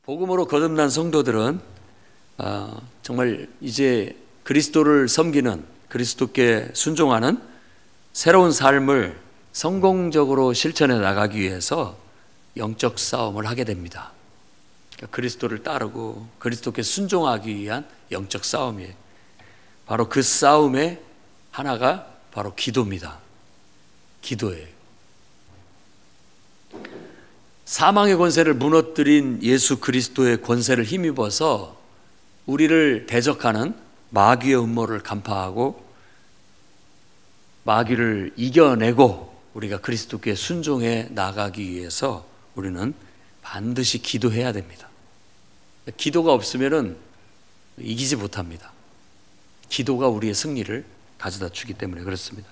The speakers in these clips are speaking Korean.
복음으로 거듭난 성도들은 정말 이제 그리스도를 섬기는, 그리스도께 순종하는 새로운 삶을 성공적으로 실천해 나가기 위해서 영적 싸움을 하게 됩니다. 그러니까 그리스도를 따르고 그리스도께 순종하기 위한 영적 싸움이에요. 바로 그 싸움의 하나가 바로 기도입니다. 기도예요. 사망의 권세를 무너뜨린 예수 그리스도의 권세를 힘입어서 우리를 대적하는 마귀의 음모를 간파하고 마귀를 이겨내고 우리가 그리스도께 순종해 나가기 위해서 우리는 반드시 기도해야 됩니다. 기도가 없으면 이기지 못합니다. 기도가 우리의 승리를 가져다 주기 때문에 그렇습니다.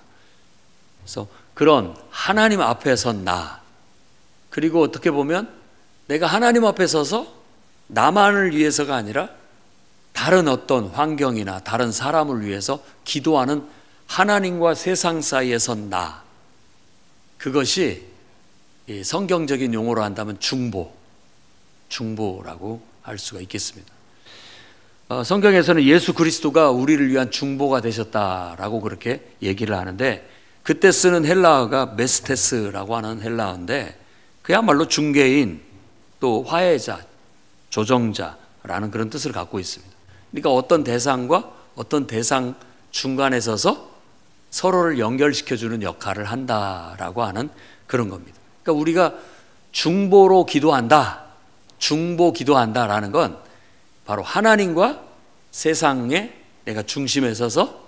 그래서 그런 하나님 앞에 선 나, 그리고 어떻게 보면 내가 하나님 앞에 서서 나만을 위해서가 아니라 다른 어떤 환경이나 다른 사람을 위해서 기도하는 하나님과 세상 사이에 선 나, 그것이 성경적인 용어로 한다면 중보라고 할 수가 있겠습니다. 성경에서는 예수 그리스도가 우리를 위한 중보가 되셨다라고 그렇게 얘기를 하는데, 그때 쓰는 헬라어가 메스테스라고 하는 헬라어인데 그야말로 중개인, 또 화해자, 조정자라는 그런 뜻을 갖고 있습니다. 그러니까 어떤 대상과 어떤 대상 중간에 서서 서로를 연결시켜주는 역할을 한다라고 하는 그런 겁니다. 그러니까 우리가 중보 기도한다라는 건 바로 하나님과 세상에 내가 중심에 서서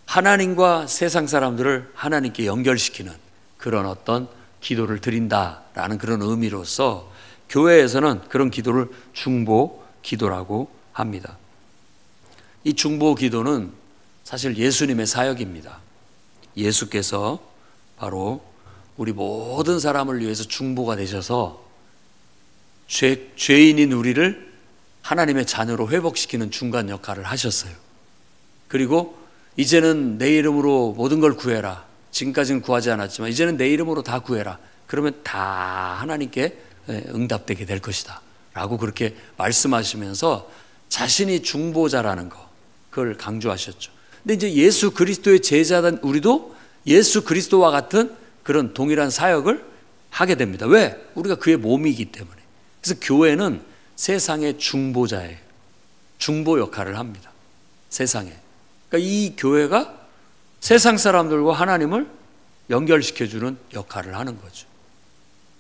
하나님과 세상 사람들을 하나님께 연결시키는 그런 어떤 기도를 드린다라는 그런 의미로서 교회에서는 그런 기도를 중보 기도라고 합니다. 이 중보 기도는 사실 예수님의 사역입니다. 예수께서 바로 우리 모든 사람을 위해서 중보가 되셔서 죄인인 우리를 하나님의 자녀로 회복시키는 중간 역할을 하셨어요. 그리고 이제는 내 이름으로 모든 걸 구해라. 지금까지는 구하지 않았지만 이제는 내 이름으로 다 구해라. 그러면 다 하나님께 응답되게 될 것이다 라고 그렇게 말씀하시면서 자신이 중보자라는 거, 그걸 강조하셨죠. 근데 이제 예수 그리스도의 제자된 우리도 예수 그리스도와 같은 그런 동일한 사역을 하게 됩니다. 왜? 우리가 그의 몸이기 때문에. 그래서 교회는 세상의 중보자예요. 중보 역할을 합니다. 세상에. 그러니까 이 교회가 세상 사람들과 하나님을 연결시켜주는 역할을 하는 거죠.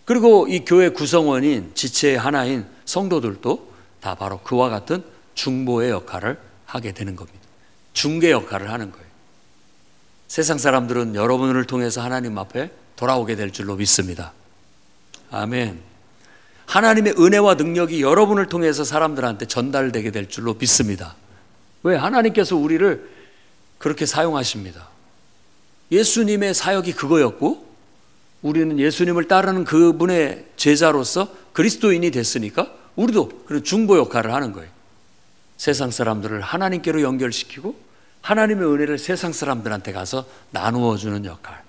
그리고 이 교회 구성원인 지체의 하나인 성도들도 다 바로 그와 같은 중보의 역할을 하게 되는 겁니다. 중개 역할을 하는 거예요. 세상 사람들은 여러분을 통해서 하나님 앞에 돌아오게 될 줄로 믿습니다. 아멘. 하나님의 은혜와 능력이 여러분을 통해서 사람들한테 전달되게 될 줄로 믿습니다. 왜? 하나님께서 우리를 그렇게 사용하십니다. 예수님의 사역이 그거였고 우리는 예수님을 따르는 그분의 제자로서 그리스도인이 됐으니까 우리도 그런 중보 역할을 하는 거예요. 세상 사람들을 하나님께로 연결시키고 하나님의 은혜를 세상 사람들한테 가서 나누어 주는 역할,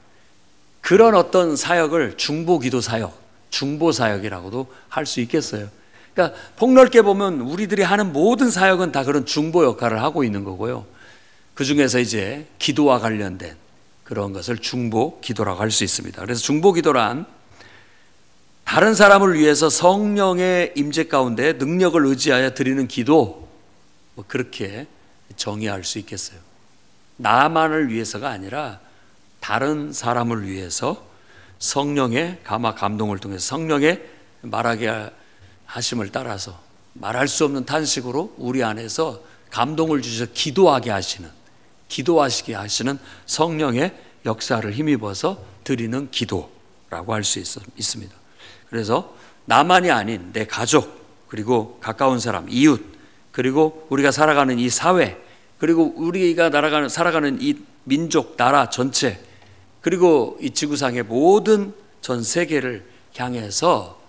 그런 어떤 사역을 중보기도 사역, 중보사역이라고도 할 수 있겠어요. 그러니까 폭넓게 보면 우리들이 하는 모든 사역은 다 그런 중보 역할을 하고 있는 거고요. 그 중에서 이제 기도와 관련된 그런 것을 중보 기도라고 할 수 있습니다. 그래서 중보 기도란 다른 사람을 위해서 성령의 임재 가운데 능력을 의지하여 드리는 기도, 그렇게 정의할 수 있겠어요. 나만을 위해서가 아니라 다른 사람을 위해서 성령의 감화 감동을 통해서 성령의 말하게 하심을 따라서 말할 수 없는 탄식으로 우리 안에서 감동을 주셔서 기도하시게 하시는 성령의 역사를 힘입어서 드리는 기도라고 할 수 있습니다. 그래서 나만이 아닌 내 가족, 그리고 가까운 사람, 이웃, 그리고 우리가 살아가는 이 사회, 그리고 우리가 살아가는 이 민족, 나라 전체, 그리고 이 지구상의 모든 전 세계를 향해서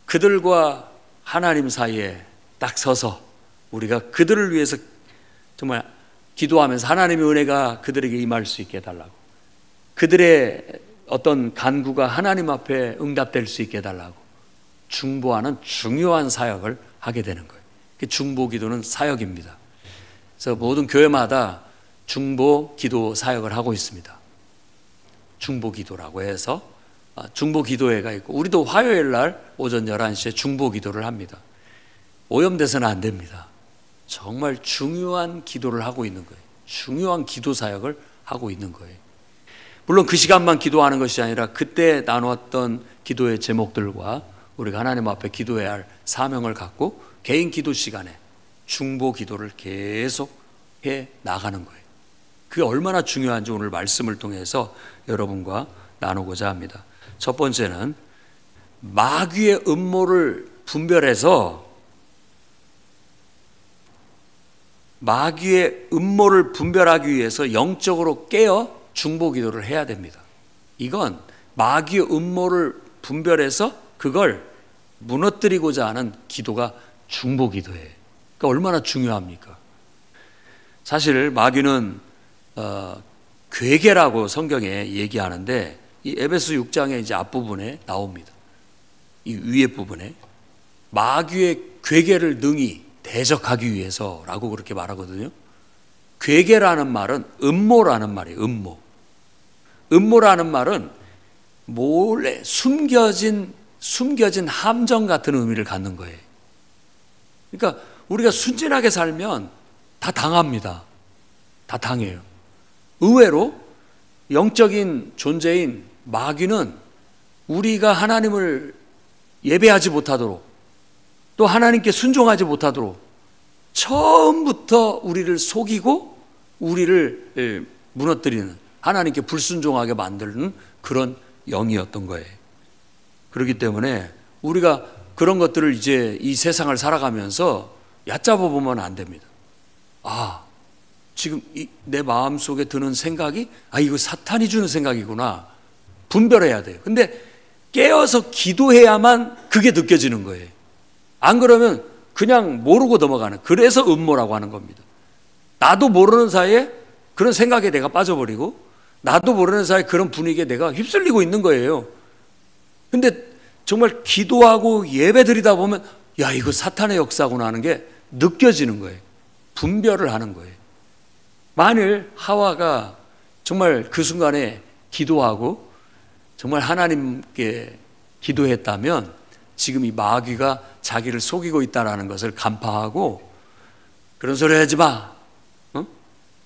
그들과 하나님 사이에 딱 서서 우리가 그들을 위해서 정말 기도하면서 하나님의 은혜가 그들에게 임할 수 있게 해달라고, 그들의 어떤 간구가 하나님 앞에 응답될 수 있게 해달라고, 중보하는 중요한 사역을 하게 되는 거예요. 중보 기도는 사역입니다. 그래서 모든 교회마다 중보 기도 사역을 하고 있습니다. 중보 기도라고 해서 중보 기도회가 있고, 우리도 화요일 날 오전 11시에 중보 기도를 합니다. 오염돼서는 안 됩니다. 정말 중요한 기도를 하고 있는 거예요. 중요한 기도 사역을 하고 있는 거예요. 물론 그 시간만 기도하는 것이 아니라 그때 나누었던 기도의 제목들과 우리가 하나님 앞에 기도해야 할 사명을 갖고 개인 기도 시간에 중보 기도를 계속 해 나가는 거예요. 그게 얼마나 중요한지 오늘 말씀을 통해서 여러분과 나누고자 합니다. 첫 번째는 마귀의 음모를 분별해서 마귀의 음모를 분별하기 위해서 영적으로 깨어 중보 기도를 해야 됩니다. 이건 마귀의 음모를 분별해서 그걸 무너뜨리고자 하는 기도가 중보 기도예요. 그러니까 얼마나 중요합니까? 사실 마귀는 괴계라고 성경에 얘기하는데, 이 에베소 6장의 이제 앞부분에 나옵니다. 이 위에 부분에 마귀의 괴계를 능히 대적하기 위해서라고 그렇게 말하거든요. 괴계라는 말은 음모라는 말이에요. 음모라는 말은 몰래 숨겨진 함정 같은 의미를 갖는 거예요. 그러니까 우리가 순진하게 살면 다 당합니다. 다 당해요. 의외로 영적인 존재인 마귀는 우리가 하나님을 예배하지 못하도록, 또 하나님께 순종하지 못하도록 처음부터 우리를 속이고 우리를 무너뜨리는, 하나님께 불순종하게 만드는 그런 영이었던 거예요. 그렇기 때문에 우리가 그런 것들을 이제 이 세상을 살아가면서 얕잡아 보면 안 됩니다. 지금 내 마음속에 드는 생각이 이거 사탄이 주는 생각이구나, 분별해야 돼요. 근데 깨어서 기도해야만 그게 느껴지는 거예요. 안 그러면 그냥 모르고 넘어가는, 그래서 음모라고 하는 겁니다. 나도 모르는 사이에 그런 생각에 내가 빠져버리고, 나도 모르는 사이에 그런 분위기에 내가 휩쓸리고 있는 거예요. 근데 정말 기도하고 예배 드리다 보면 이거 사탄의 역사구나 하는 게 느껴지는 거예요. 분별을 하는 거예요. 만일 하와가 정말 그 순간에 기도하고 정말 하나님께 기도했다면 지금 이 마귀가 자기를 속이고 있다는 것을 간파하고, 그런 소리 하지 마.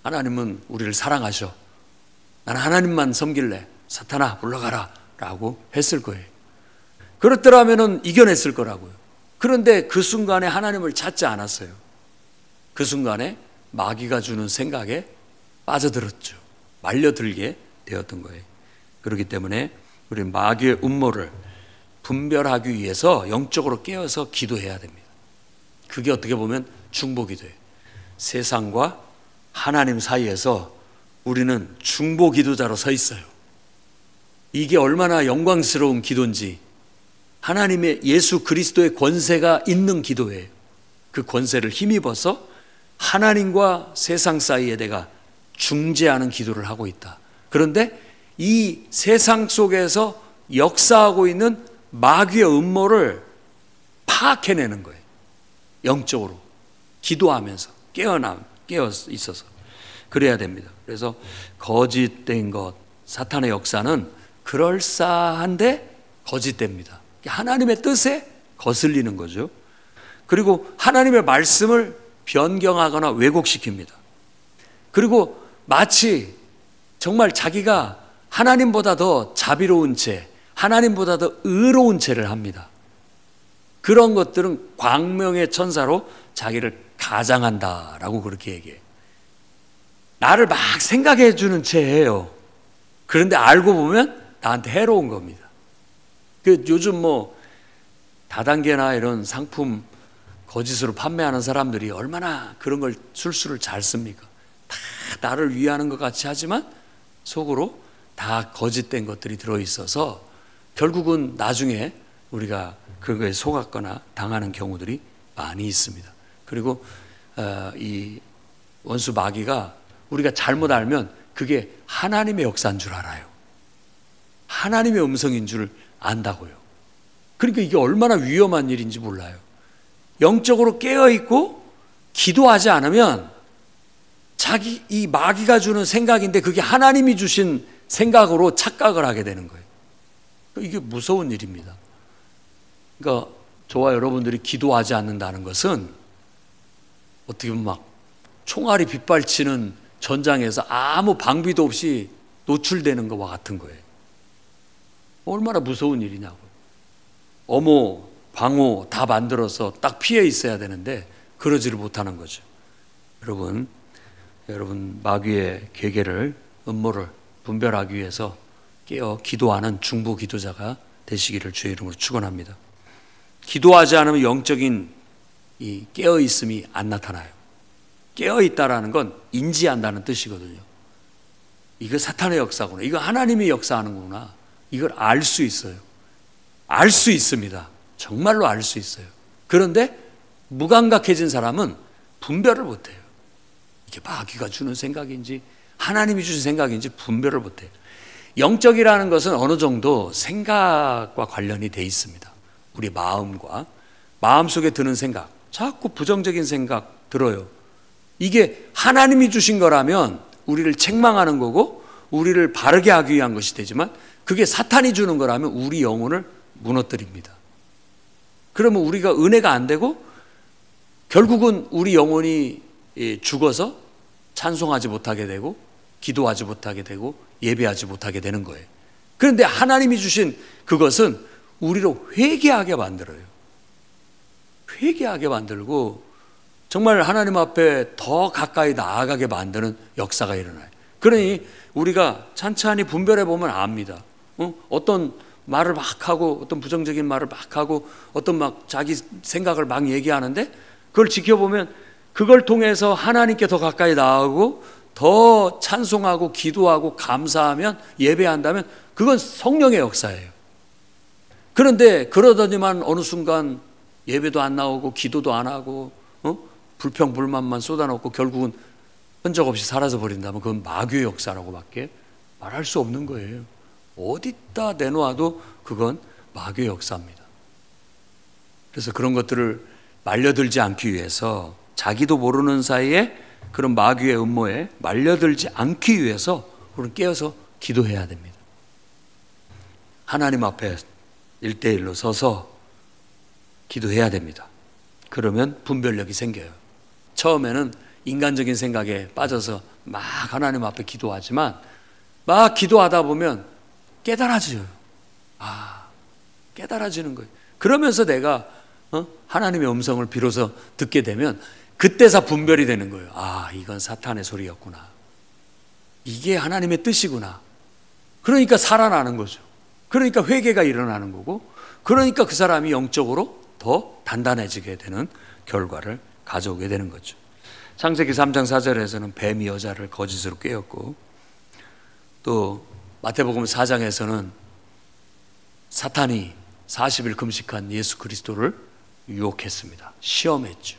하나님은 우리를 사랑하셔. 나는 하나님만 섬길래. 사탄아 물러가라 라고 했을 거예요. 그렇더라면 이겨냈을 거라고요. 그런데 그 순간에 하나님을 찾지 않았어요. 그 순간에 마귀가 주는 생각에 빠져들었죠. 말려들게 되었던 거예요. 그렇기 때문에 우리 마귀의 음모를 분별하기 위해서 영적으로 깨어서 기도해야 됩니다. 그게 어떻게 보면 중보 기도예요. 세상과 하나님 사이에서 우리는 중보 기도자로 서 있어요. 이게 얼마나 영광스러운 기도인지, 하나님의 예수 그리스도의 권세가 있는 기도예요. 그 권세를 힘입어서 하나님과 세상 사이에 내가 중재하는 기도를 하고 있다. 그런데 이 세상 속에서 역사하고 있는 마귀의 음모를 파악해내는 거예요. 영적으로 기도하면서 깨어 있어서 그래야 됩니다. 그래서 거짓된 것, 사탄의 역사는 그럴싸한데 거짓됩니다. 하나님의 뜻에 거슬리는 거죠. 그리고 하나님의 말씀을 변경하거나 왜곡시킵니다. 그리고 마치 정말 자기가 하나님보다 더 자비로운 채, 하나님보다 더 의로운 채를 합니다. 그런 것들은 광명의 천사로 자기를 가장한다라고 그렇게 얘기해요. 나를 막 생각해 주는 채예요. 그런데 알고 보면 나한테 해로운 겁니다. 요즘 다단계나 이런 상품 거짓으로 판매하는 사람들이 얼마나 그런 걸 술수를 잘 씁니까? 다 나를 위하는 것 같이 하지만 속으로 다 거짓된 것들이 들어있어서 결국은 나중에 우리가 그거에 속았거나 당하는 경우들이 많이 있습니다. 그리고 이 원수 마귀가 우리가 잘못 알면 그게 하나님의 역사인 줄 알아요. 하나님의 음성인 줄 안다고요. 그러니까 이게 얼마나 위험한 일인지 몰라요. 영적으로 깨어있고 기도하지 않으면 이 마귀가 주는 생각인데 그게 하나님이 주신 생각으로 착각을 하게 되는 거예요. 이게 무서운 일입니다. 그러니까 저와 여러분들이 기도하지 않는다는 것은 어떻게 보면 막 총알이 빗발치는 전장에서 아무 방비도 없이 노출되는 것과 같은 거예요. 얼마나 무서운 일이냐고요. 어모, 방호 다 만들어서 딱 피해 있어야 되는데 그러지를 못하는 거죠. 여러분 마귀의 계계를, 음모를 분별하기 위해서 깨어 기도하는 중보 기도자가 되시기를 주의 이름으로 축원합니다. 기도하지 않으면 영적인 이 깨어 있음이 안 나타나요. 깨어 있다라는 건 인지한다는 뜻이거든요. 이거 사탄의 역사구나. 이거 하나님이 역사하는구나. 이걸 알 수 있어요. 알 수 있습니다. 정말로 알 수 있어요. 그런데 무감각해진 사람은 분별을 못해요. 이게 마귀가 주는 생각인지 하나님이 주신 생각인지 분별을 못해요. 영적이라는 것은 어느 정도 생각과 관련이 돼 있습니다. 우리 마음과 마음속에 드는 생각, 자꾸 부정적인 생각 들어요. 이게 하나님이 주신 거라면 우리를 책망하는 거고 우리를 바르게 하기 위한 것이 되지만 그게 사탄이 주는 거라면 우리 영혼을 무너뜨립니다. 그러면 우리가 은혜가 안 되고 결국은 우리 영혼이 죽어서 찬송하지 못하게 되고 기도하지 못하게 되고 예배하지 못하게 되는 거예요. 그런데 하나님이 주신 그것은 우리를 회개하게 만들어요. 회개하게 만들고 정말 하나님 앞에 더 가까이 나아가게 만드는 역사가 일어나요. 그러니 우리가 찬찬히 분별해 보면 압니다. 어떤 말을 막 하고 어떤 부정적인 말을 막 하고 어떤 막 자기 생각을 막 얘기하는데 그걸 지켜보면 그걸 통해서 하나님께 더 가까이 나아가고 더 찬송하고 기도하고 감사하면 예배한다면 그건 성령의 역사예요. 그런데 그러더니만 어느 순간 예배도 안 나오고 기도도 안 하고 불평불만만 쏟아놓고 결국은 흔적 없이 사라져 버린다면 그건 마귀의 역사라고밖에 말할 수 없는 거예요. 어디다 내놓아도 그건 마귀의 역사입니다. 그래서 그런 것들을 말려들지 않기 위해서 자기도 모르는 사이에 그런 마귀의 음모에 말려들지 않기 위해서 우리는 깨어서 기도해야 됩니다. 하나님 앞에 1대1로 서서 기도해야 됩니다. 그러면 분별력이 생겨요. 처음에는 인간적인 생각에 빠져서 막 하나님 앞에 기도하지만 막 기도하다 보면 깨달아져요. 깨달아지는 거예요. 그러면서 내가 하나님의 음성을 비로소 듣게 되면 그때서 분별이 되는 거예요. 이건 사탄의 소리였구나. 이게 하나님의 뜻이구나. 그러니까 살아나는 거죠. 그러니까 회개가 일어나는 거고 그러니까 그 사람이 영적으로 더 단단해지게 되는 결과를 가져오게 되는 거죠. 창세기 3장 4절에서는 뱀이 여자를 거짓으로 꾀었고 또 마태복음 4장에서는 사탄이 40일 금식한 예수 그리스도를 유혹했습니다. 시험했죠.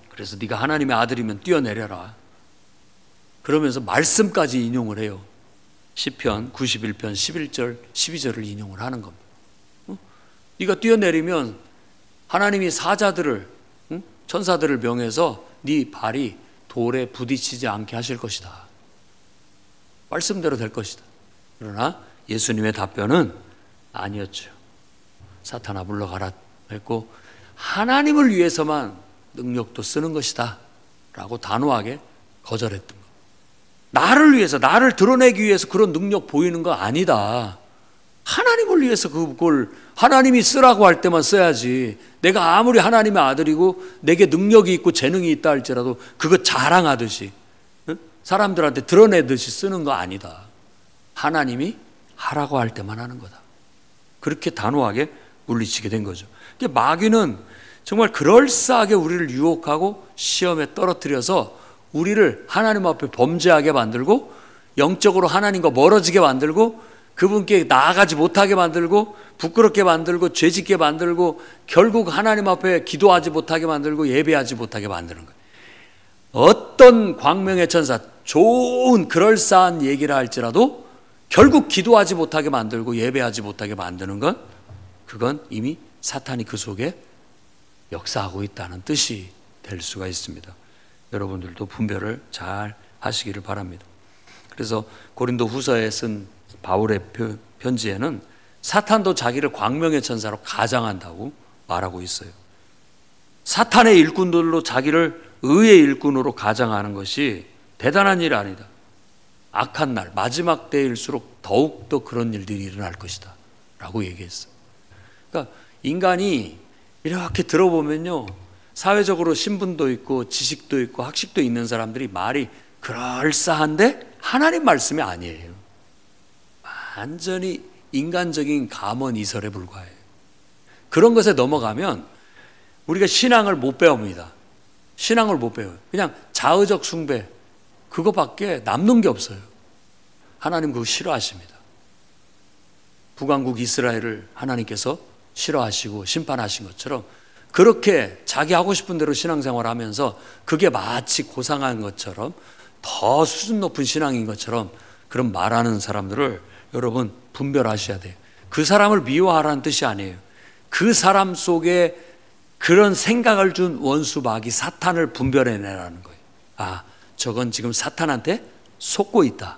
그래서 네가 하나님의 아들이면 뛰어내려라. 그러면서 말씀까지 인용을 해요. 시편 91편 11절 12절을 인용을 하는 겁니다. 네가 뛰어내리면 하나님이 사자들을 천사들을 명해서 네 발이 돌에 부딪히지 않게 하실 것이다. 말씀대로 될 것이다. 그러나 예수님의 답변은 아니었죠. 사탄아 물러가라 했고 하나님을 위해서만 능력도 쓰는 것이다 라고 단호하게 거절했던 것. 나를 위해서, 나를 드러내기 위해서 그런 능력 보이는 거 아니다. 하나님을 위해서 그걸 하나님이 쓰라고 할 때만 써야지. 내가 아무리 하나님의 아들이고 내게 능력이 있고 재능이 있다 할지라도 그거 자랑하듯이 사람들한테 드러내듯이 쓰는 거 아니다. 하나님이 하라고 할 때만 하는 거다. 그렇게 단호하게 물리치게 된 거죠. 마귀는 정말 그럴싸하게 우리를 유혹하고 시험에 떨어뜨려서 우리를 하나님 앞에 범죄하게 만들고 영적으로 하나님과 멀어지게 만들고 그분께 나아가지 못하게 만들고 부끄럽게 만들고 죄짓게 만들고 결국 하나님 앞에 기도하지 못하게 만들고 예배하지 못하게 만드는 거예요. 어떤 광명의 천사, 좋은 그럴싸한 얘기를 할지라도 결국 기도하지 못하게 만들고 예배하지 못하게 만드는 건 그건 이미 사탄이 그 속에 역사하고 있다는 뜻이 될 수가 있습니다. 여러분들도 분별을 잘 하시기를 바랍니다. 그래서 고린도 후서에 쓴 바울의 편지에는 사탄도 자기를 광명의 천사로 가장한다고 말하고 있어요. 사탄의 일꾼들로 자기를 의의 일꾼으로 가장하는 것이 대단한 일이 아니다. 악한 날, 마지막 때일수록 더욱더 그런 일들이 일어날 것이다 라고 얘기했어요. 그러니까 인간이 이렇게 들어보면요, 사회적으로 신분도 있고 지식도 있고 학식도 있는 사람들이 말이 그럴싸한데 하나님 말씀이 아니에요. 완전히 인간적인 감언이설에 불과해요. 그런 것에 넘어가면 우리가 신앙을 못 배웁니다. 신앙을 못 배워요. 그냥 자의적 숭배, 그거밖에 남는 게 없어요. 하나님 그거 싫어하십니다. 북왕국 이스라엘을 하나님께서 싫어하시고 심판하신 것처럼 그렇게 자기 하고 싶은 대로 신앙생활을 하면서 그게 마치 고상한 것처럼 더 수준 높은 신앙인 것처럼 그런 말하는 사람들을 여러분 분별하셔야 돼요. 그 사람을 미워하라는 뜻이 아니에요. 그 사람 속에 그런 생각을 준 원수 마귀 사탄을 분별해내라는 거예요. 아, 저건 지금 사탄한테 속고 있다.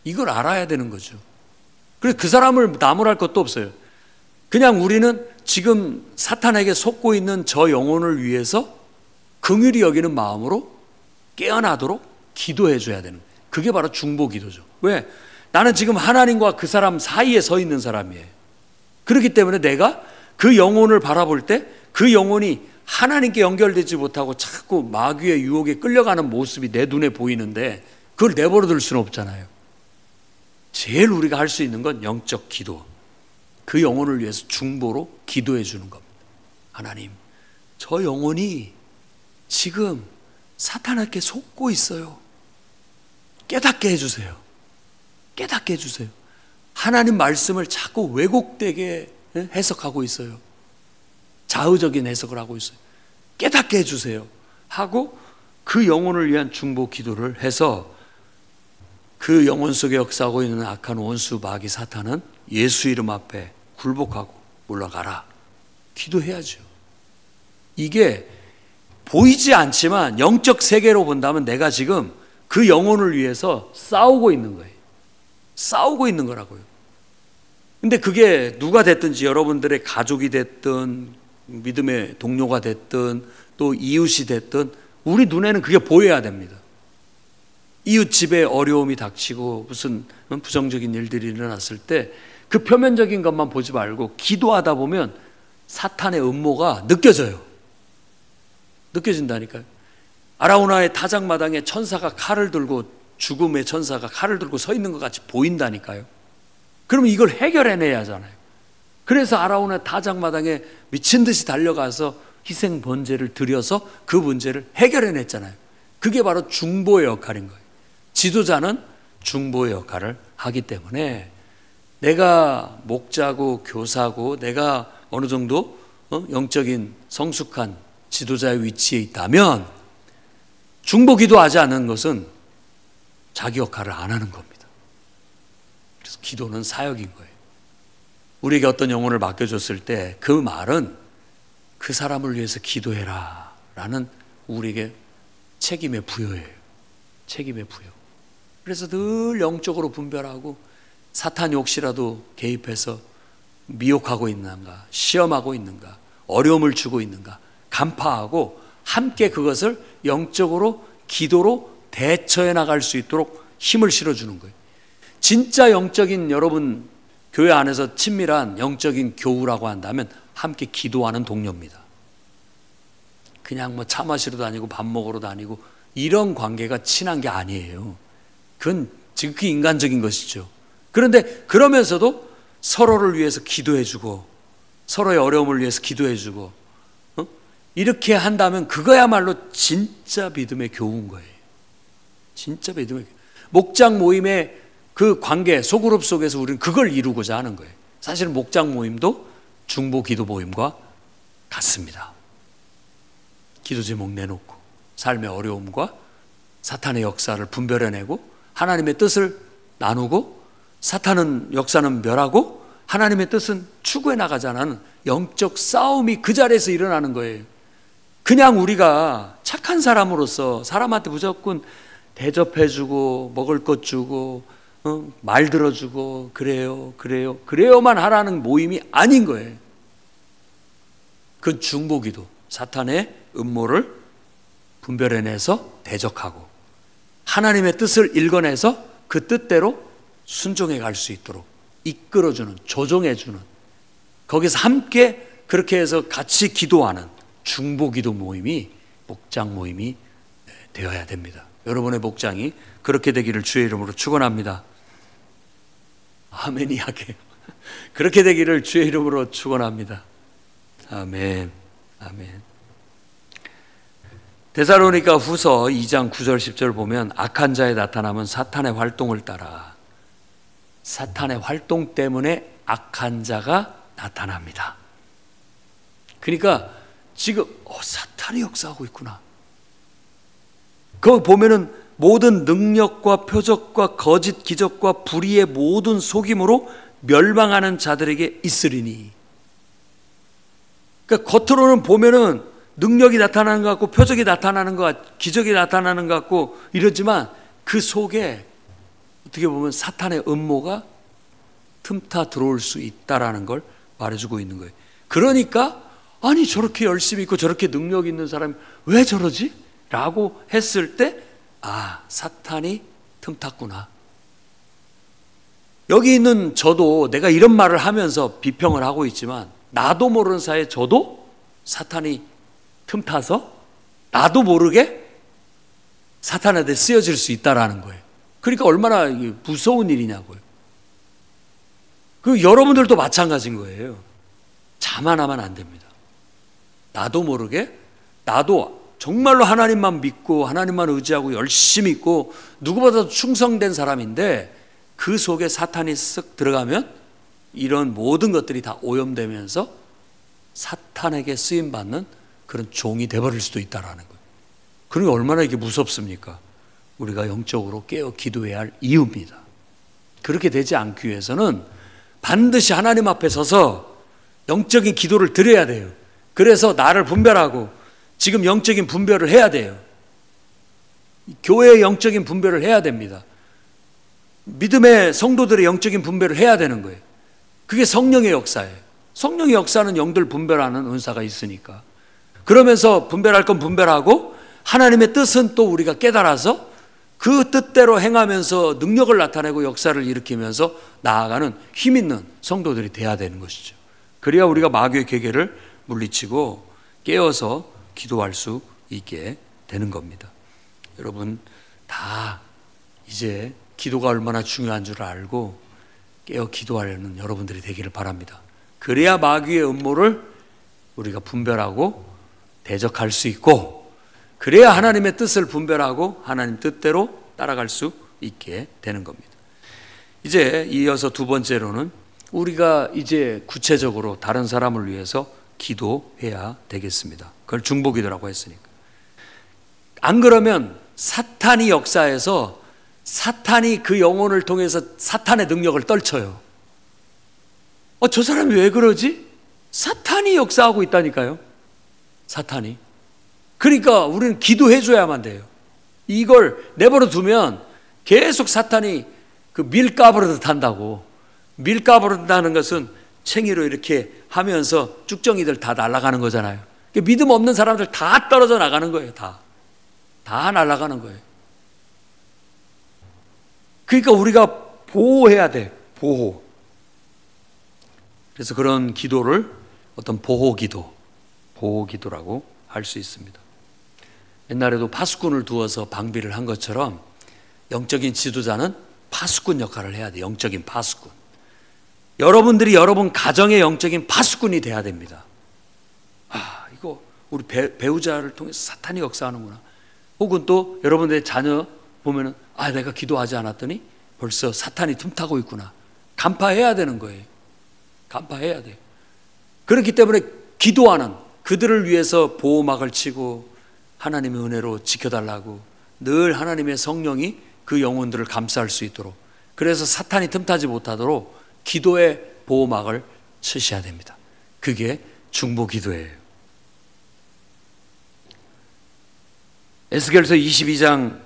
이걸 알아야 되는 거죠. 그래서 그 사람을 나무랄 것도 없어요. 그냥 우리는 지금 사탄에게 속고 있는 저 영혼을 위해서 긍휼히 여기는 마음으로 깨어나도록 기도해 줘야 되는 거예요. 그게 바로 중보 기도죠. 왜? 나는 지금 하나님과 그 사람 사이에 서 있는 사람이에요. 그렇기 때문에 내가 그 영혼을 바라볼 때 그 영혼이 하나님께 연결되지 못하고 자꾸 마귀의 유혹에 끌려가는 모습이 내 눈에 보이는데 그걸 내버려 둘 수는 없잖아요. 제일 우리가 할 수 있는 건 영적 기도. 그 영혼을 위해서 중보로 기도해 주는 겁니다. 하나님, 저 영혼이 지금 사탄에게 속고 있어요. 깨닫게 해주세요. 깨닫게 해주세요. 하나님 말씀을 자꾸 왜곡되게 해석하고 있어요. 자의적인 해석을 하고 있어요. 깨닫게 해주세요 하고 그 영혼을 위한 중보 기도를 해서 그 영혼 속에 역사하고 있는 악한 원수 마귀 사탄은 예수 이름 앞에 굴복하고 물러가라. 기도해야죠. 이게 보이지 않지만 영적 세계로 본다면 내가 지금 그 영혼을 위해서 싸우고 있는 거예요. 싸우고 있는 거라고요. 근데 그게 누가 됐든지 여러분들의 가족이 됐든 믿음의 동료가 됐든 또 이웃이 됐든 우리 눈에는 그게 보여야 됩니다. 이웃 집에 어려움이 닥치고 무슨 부정적인 일들이 일어났을 때 그 표면적인 것만 보지 말고 기도하다 보면 사탄의 음모가 느껴져요. 느껴진다니까요. 아라우나의 타작마당에 천사가 칼을 들고 죽음의 천사가 칼을 들고 서 있는 것 같이 보인다니까요. 그러면 이걸 해결해내야 하잖아요. 그래서 아라우나 타작마당에 미친 듯이 달려가서 희생 번제를 드려서 그 문제를 해결해냈잖아요. 그게 바로 중보의 역할인 거예요. 지도자는 중보의 역할을 하기 때문에 내가 목자고 교사고 내가 어느 정도 영적인 성숙한 지도자의 위치에 있다면 중보 기도하지 않는 것은 자기 역할을 안 하는 겁니다. 그래서 기도는 사역인 거예요. 우리에게 어떤 영혼을 맡겨줬을 때 그 말은 그 사람을 위해서 기도해라 라는 우리에게 책임의 부여예요. 책임의 부여. 그래서 늘 영적으로 분별하고 사탄이 혹시라도 개입해서 미혹하고 있는가, 시험하고 있는가, 어려움을 주고 있는가 간파하고 함께 그것을 영적으로 기도로 대처해 나갈 수 있도록 힘을 실어주는 거예요. 진짜 영적인 여러분 교회 안에서 친밀한 영적인 교우라고 한다면 함께 기도하는 동료입니다. 그냥 뭐 차 마시러 다니고 밥 먹으러 다니고 이런 관계가 친한 게 아니에요. 그건 지극히 인간적인 것이죠. 그런데 그러면서도 서로를 위해서 기도해주고 서로의 어려움을 위해서 기도해주고 이렇게 한다면 그거야말로 진짜 믿음의 교우인 거예요. 진짜 믿음의 교우. 목장 모임의 그 관계 소그룹 속에서 우리는 그걸 이루고자 하는 거예요. 사실 목장 모임도 중보 기도 모임과 같습니다. 기도 제목 내놓고 삶의 어려움과 사탄의 역사를 분별해내고 하나님의 뜻을 나누고 사탄은 역사는 멸하고 하나님의 뜻은 추구해 나가자는 영적 싸움이 그 자리에서 일어나는 거예요. 그냥 우리가 착한 사람으로서 사람한테 무조건 대접해주고 먹을 것 주고 말 들어주고 그래요만 하라는 모임이 아닌 거예요. 그 중보기도, 사탄의 음모를 분별해내서 대적하고 하나님의 뜻을 읽어내서 그 뜻대로 순종해 갈 수 있도록 이끌어주는, 조정해주는, 거기서 함께 그렇게 해서 같이 기도하는 중보기도 모임이, 목장 모임이 되어야 됩니다. 여러분의 목장이 그렇게 되기를 주의 이름으로 축원합니다. 아멘이 하게 그렇게 되기를 주의 이름으로 축원합니다. 아멘. 아멘. 데살로니가 후서 2장 9절 10절 보면 악한 자의 나타남은 사탄의 활동을 따라, 사탄의 활동 때문에 악한 자가 나타납니다. 그러니까 지금 사탄이 역사하고 있구나. 거기 보면은 모든 능력과 표적과 거짓 기적과 불의의 모든 속임으로 멸망하는 자들에게 있으리니. 그러니까 겉으로는 보면은 능력이 나타나는 것 같고 표적이 나타나는 것 같고 기적이 나타나는 것 같고 이러지만 그 속에 어떻게 보면 사탄의 음모가 틈타 들어올 수 있다라는 걸 말해주고 있는 거예요. 그러니까 아니 저렇게 열심히 있고 저렇게 능력 있는 사람이 왜 저러지? 라고 했을 때 사탄이 틈탔구나. 여기 있는 저도 내가 이런 말을 하면서 비평을 하고 있지만 나도 모르는 사이에 저도 사탄이 틈타서 나도 모르게 사탄한테 쓰여질 수 있다라는 거예요. 그러니까 얼마나 무서운 일이냐고요. 그 여러분들도 마찬가지인 거예요. 자만하면 안 됩니다. 나도 모르게 나도 정말로 하나님만 믿고 하나님만 의지하고 열심히 있고 누구보다도 충성된 사람인데 그 속에 사탄이 쓱 들어가면 이런 모든 것들이 다 오염되면서 사탄에게 쓰임받는 그런 종이 되어버릴 수도 있다는 거예요. 그러니까 얼마나 이게 무섭습니까? 우리가 영적으로 깨어 기도해야 할 이유입니다. 그렇게 되지 않기 위해서는 반드시 하나님 앞에 서서 영적인 기도를 드려야 돼요. 그래서 나를 분별하고 지금 영적인 분별을 해야 돼요. 교회의 영적인 분별을 해야 됩니다. 믿음의 성도들의 영적인 분별을 해야 되는 거예요. 그게 성령의 역사예요. 성령의 역사는 영들 분별하는 은사가 있으니까. 그러면서 분별할 건 분별하고 하나님의 뜻은 또 우리가 깨달아서 그 뜻대로 행하면서 능력을 나타내고 역사를 일으키면서 나아가는 힘 있는 성도들이 돼야 되는 것이죠. 그래야 우리가 마귀의 계계를 물리치고 깨어서 기도할 수 있게 되는 겁니다. 여러분 다 이제 기도가 얼마나 중요한 줄 알고 깨어 기도하려는 여러분들이 되기를 바랍니다. 그래야 마귀의 음모를 우리가 분별하고 대적할 수 있고, 그래야 하나님의 뜻을 분별하고 하나님 뜻대로 따라갈 수 있게 되는 겁니다. 이제 이어서 두 번째로는 우리가 이제 구체적으로 다른 사람을 위해서 기도해야 되겠습니다. 그걸 중보기도라고 했으니까. 안 그러면 사탄이 역사해서 사탄이 그 영혼을 통해서 사탄의 능력을 떨쳐요. 저 사람이 왜 그러지? 사탄이 역사하고 있다니까요. 사탄이. 그러니까 우리는 기도해 줘야만 돼요. 이걸 내버려 두면 계속 사탄이 그 밀가부르듯 한다고. 밀가부르듯 하는 것은 챙이로 이렇게 하면서 쭉정이들 다 날아가는 거잖아요. 믿음 없는 사람들 다 떨어져 나가는 거예요. 다 날아가는 거예요. 그러니까 우리가 보호해야 돼. 보호. 그래서 그런 기도를 어떤 보호기도라고 할 수 있습니다. 옛날에도 파수꾼을 두어서 방비를 한 것처럼 영적인 지도자는 파수꾼 역할을 해야 돼. 영적인 파수꾼. 여러분들이 여러분 가정의 영적인 파수꾼이 돼야 됩니다. 이거 우리 배우자를 통해서 사탄이 역사하는구나. 혹은 또 여러분들의 자녀 보면은 내가 기도하지 않았더니 벌써 사탄이 틈타고 있구나. 간파해야 되는 거예요. 간파해야 돼요. 그렇기 때문에 기도하는 그들을 위해서 보호막을 치고 하나님의 은혜로 지켜달라고 늘 하나님의 성령이 그 영혼들을 감싸할 수 있도록 그래서 사탄이 틈타지 못하도록 기도의 보호막을 치셔야 됩니다. 그게 중보 기도예요. 에스겔서 22장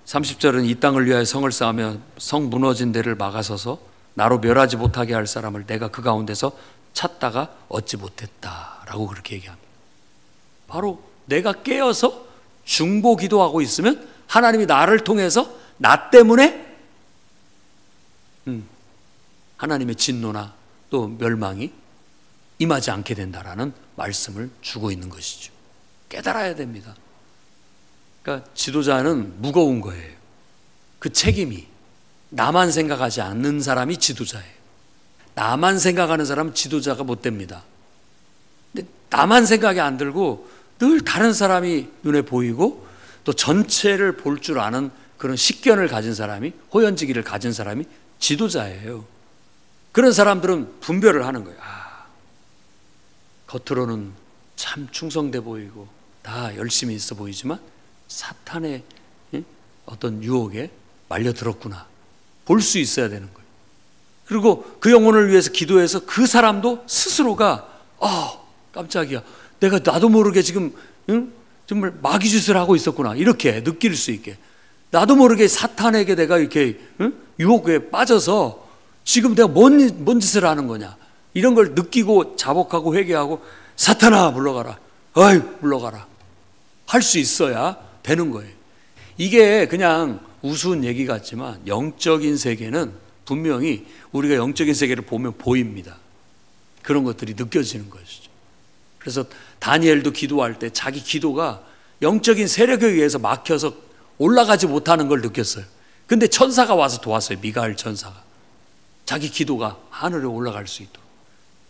30절은 이 땅을 위하여 성을 쌓으며 성 무너진 데를 막아서서 나로 멸하지 못하게 할 사람을 내가 그 가운데서 찾다가 얻지 못했다라고 그렇게 얘기합니다. 바로 내가 깨어서 중보 기도하고 있으면 하나님이 나를 통해서 나 때문에 하나님의 진노나 또 멸망이 임하지 않게 된다라는 말씀을 주고 있는 것이죠. 깨달아야 됩니다. 그러니까 지도자는 무거운 거예요. 그 책임이 나만 생각하지 않는 사람이 지도자예요. 나만 생각하는 사람은 지도자가 못 됩니다. 근데 나만 생각이 안 들고 늘 다른 사람이 눈에 보이고 또 전체를 볼 줄 아는 그런 식견을 가진 사람이, 호연지기를 가진 사람이 지도자예요. 그런 사람들은 분별을 하는 거예요. 겉으로는 참 충성돼 보이고 다 열심히 있어 보이지만 사탄의 어떤 유혹에 말려들었구나 볼 수 있어야 되는 거예요. 그리고 그 영혼을 위해서 기도해서 그 사람도 스스로가 깜짝이야, 내가 나도 모르게 지금 정말 마귀짓을 하고 있었구나 이렇게 느낄 수 있게, 나도 모르게 사탄에게 내가 이렇게 유혹에 빠져서 지금 내가 뭔 짓을 하는 거냐 이런 걸 느끼고 자복하고 회개하고 사탄아 물러가라, 어이 물러가라 할 수 있어야 되는 거예요. 이게 그냥 우스운 얘기 같지만 영적인 세계는 분명히 우리가 영적인 세계를 보면 보입니다. 그런 것들이 느껴지는 것이죠. 그래서 다니엘도 기도할 때 자기 기도가 영적인 세력에 의해서 막혀서 올라가지 못하는 걸 느꼈어요. 근데 천사가 와서 도왔어요. 미가엘 천사가. 자기 기도가 하늘에 올라갈 수 있도록.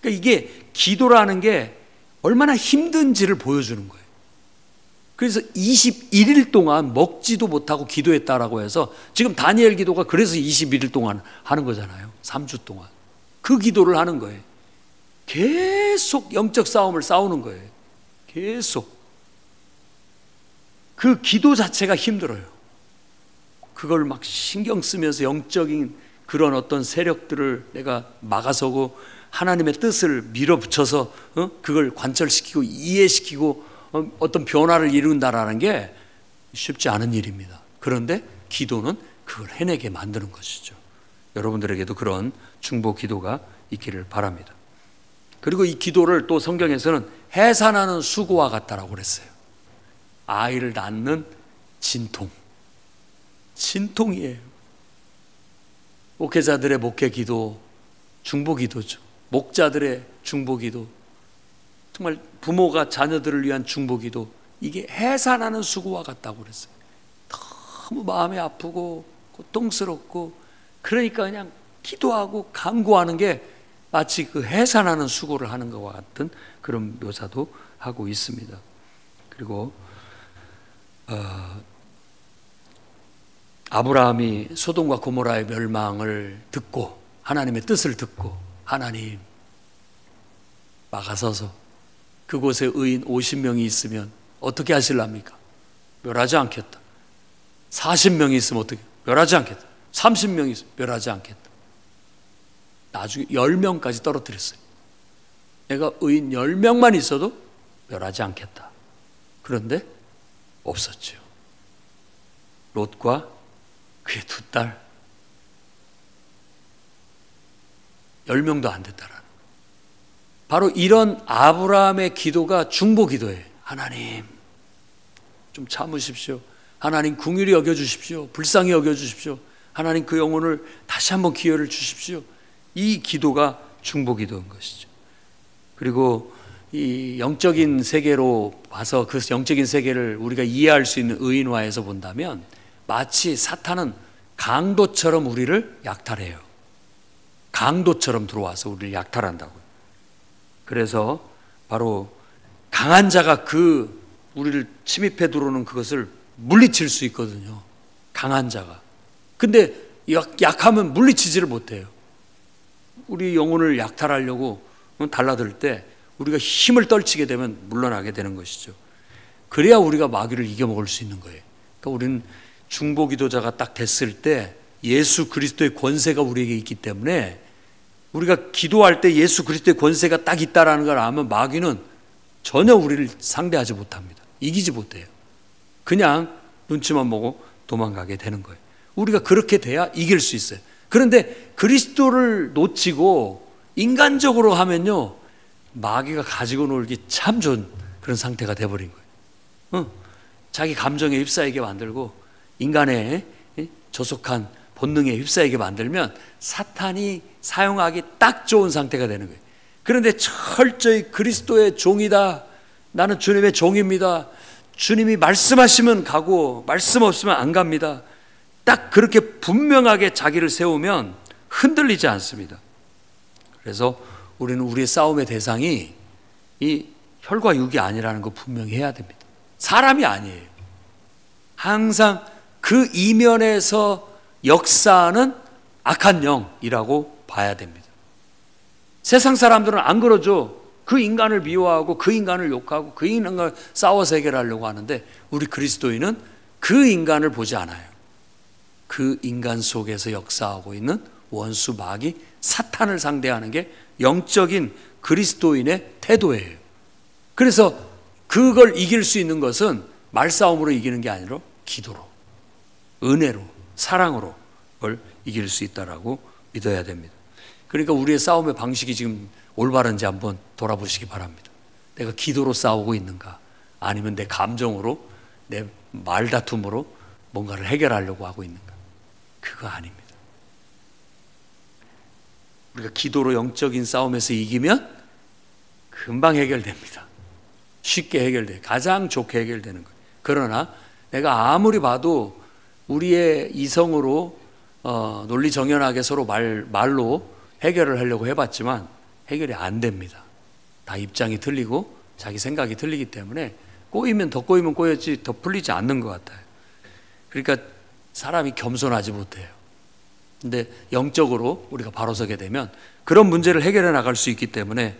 그러니까 이게 기도라는 게 얼마나 힘든지를 보여주는 거예요. 그래서 21일 동안 먹지도 못하고 기도했다라고 해서 지금 다니엘 기도가 그래서 21일 동안 하는 거잖아요. 3주 동안. 그 기도를 하는 거예요. 계속 영적 싸움을 싸우는 거예요. 계속. 그 기도 자체가 힘들어요. 그걸 막 신경 쓰면서 영적인 그런 어떤 세력들을 내가 막아서고 하나님의 뜻을 밀어붙여서 그걸 관철시키고 이해시키고 어떤 변화를 이룬다라는 게 쉽지 않은 일입니다. 그런데 기도는 그걸 해내게 만드는 것이죠. 여러분들에게도 그런 중보 기도가 있기를 바랍니다. 그리고 이 기도를 또 성경에서는 해산하는 수고와 같다라고 그랬어요. 아이를 낳는 진통. 진통이에요. 목회자들의 목회 기도, 중보 기도죠. 목자들의 중보 기도, 정말 부모가 자녀들을 위한 중보 기도, 이게 해산하는 수고와 같다고 그랬어요. 너무 마음이 아프고 고통스럽고 그러니까 그냥 기도하고 간구하는 게 마치 그 해산하는 수고를 하는 것과 같은 그런 묘사도 하고 있습니다. 그리고 아브라함이 소돔과 고모라의 멸망을 듣고 하나님의 뜻을 듣고 하나님 막아서서 그곳에 의인 50명이 있으면 어떻게 하실랍니까? 멸하지 않겠다. 40명이 있으면 어떻게? 멸하지 않겠다. 30명이 있으면 멸하지 않겠다. 나중에 10명까지 떨어뜨렸어요. 내가 의인 10명만 있어도 멸하지 않겠다. 그런데 없었죠. 롯과 그의 두 딸 10명도 안 됐다라는 거예요. 바로 이런 아브라함의 기도가 중보 기도예요. 하나님 좀 참으십시오. 하나님 긍휼히 여겨주십시오. 불쌍히 여겨주십시오. 하나님 그 영혼을 다시 한번 기회를 주십시오. 이 기도가 중보 기도인 것이죠. 그리고 이 영적인 세계로 봐서 그 영적인 세계를 우리가 이해할 수 있는 의인화해서 본다면 마치 사탄은 강도처럼 우리를 약탈해요. 강도처럼 들어와서 우리를 약탈한다고요. 그래서 바로 강한 자가 그 우리를 침입해 들어오는 그것을 물리칠 수 있거든요. 강한 자가. 근데 약하면 물리치지를 못해요. 우리 영혼을 약탈하려고 달라들 때 우리가 힘을 떨치게 되면 물러나게 되는 것이죠. 그래야 우리가 마귀를 이겨먹을 수 있는 거예요. 그러니까 우리는 중보 기도자가 딱 됐을 때 예수 그리스도의 권세가 우리에게 있기 때문에 우리가 기도할 때 예수 그리스도의 권세가 딱 있다라는 걸 알면 마귀는 전혀 우리를 상대하지 못합니다. 이기지 못해요. 그냥 눈치만 보고 도망가게 되는 거예요. 우리가 그렇게 돼야 이길 수 있어요. 그런데 그리스도를 놓치고 인간적으로 하면요, 마귀가 가지고 놀기 참 좋은 그런 상태가 돼버린 거예요. 자기 감정에 휩싸이게 만들고 인간의 조속한 본능에 휩싸이게 만들면 사탄이 사용하기 딱 좋은 상태가 되는 거예요. 그런데 철저히 그리스도의 종이다, 나는 주님의 종입니다, 주님이 말씀하시면 가고 말씀 없으면 안 갑니다, 딱 그렇게 분명하게 자기를 세우면 흔들리지 않습니다. 그래서 우리는 우리의 싸움의 대상이 이 혈과 육이 아니라는 거 분명히 해야 됩니다. 사람이 아니에요. 항상 그 이면에서 역사하는 악한 영이라고 봐야 됩니다. 세상 사람들은 안 그러죠. 그 인간을 미워하고 그 인간을 욕하고 그 인간을 싸워서 해결하려고 하는데 우리 그리스도인은 그 인간을 보지 않아요. 그 인간 속에서 역사하고 있는 원수 마귀 사탄을 상대하는 게 영적인 그리스도인의 태도예요. 그래서 그걸 이길 수 있는 것은 말싸움으로 이기는 게 아니라 기도로, 은혜로, 사랑으로 그걸 이길 수 있다라고 믿어야 됩니다. 그러니까 우리의 싸움의 방식이 지금 올바른지 한번 돌아보시기 바랍니다. 내가 기도로 싸우고 있는가, 아니면 내 감정으로, 내 말다툼으로 뭔가를 해결하려고 하고 있는가. 그거 아닙니다. 우리가 기도로 영적인 싸움에서 이기면 금방 해결됩니다. 쉽게 해결돼요. 가장 좋게 해결되는 거예요. 그러나 내가 아무리 봐도 우리의 이성으로 논리정연하게 서로 말로 해결을 하려고 해봤지만 해결이 안 됩니다. 다 입장이 틀리고 자기 생각이 틀리기 때문에 꼬이면 더 꼬이면 꼬였지 더 풀리지 않는 것 같아요. 그러니까 사람이 겸손하지 못해요. 근데 영적으로 우리가 바로 서게 되면 그런 문제를 해결해 나갈 수 있기 때문에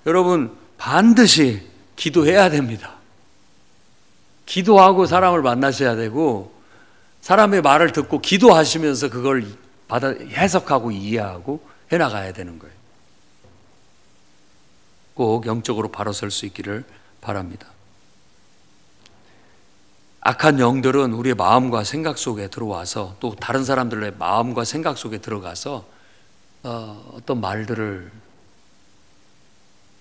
여러분 반드시 기도해야 됩니다. 기도하고 사람을 만나셔야 되고, 사람의 말을 듣고 기도하시면서 그걸 받아 해석하고 이해하고 해나가야 되는 거예요. 꼭 영적으로 바로 설 수 있기를 바랍니다. 악한 영들은 우리의 마음과 생각 속에 들어와서, 또 다른 사람들의 마음과 생각 속에 들어가서 어떤 말들을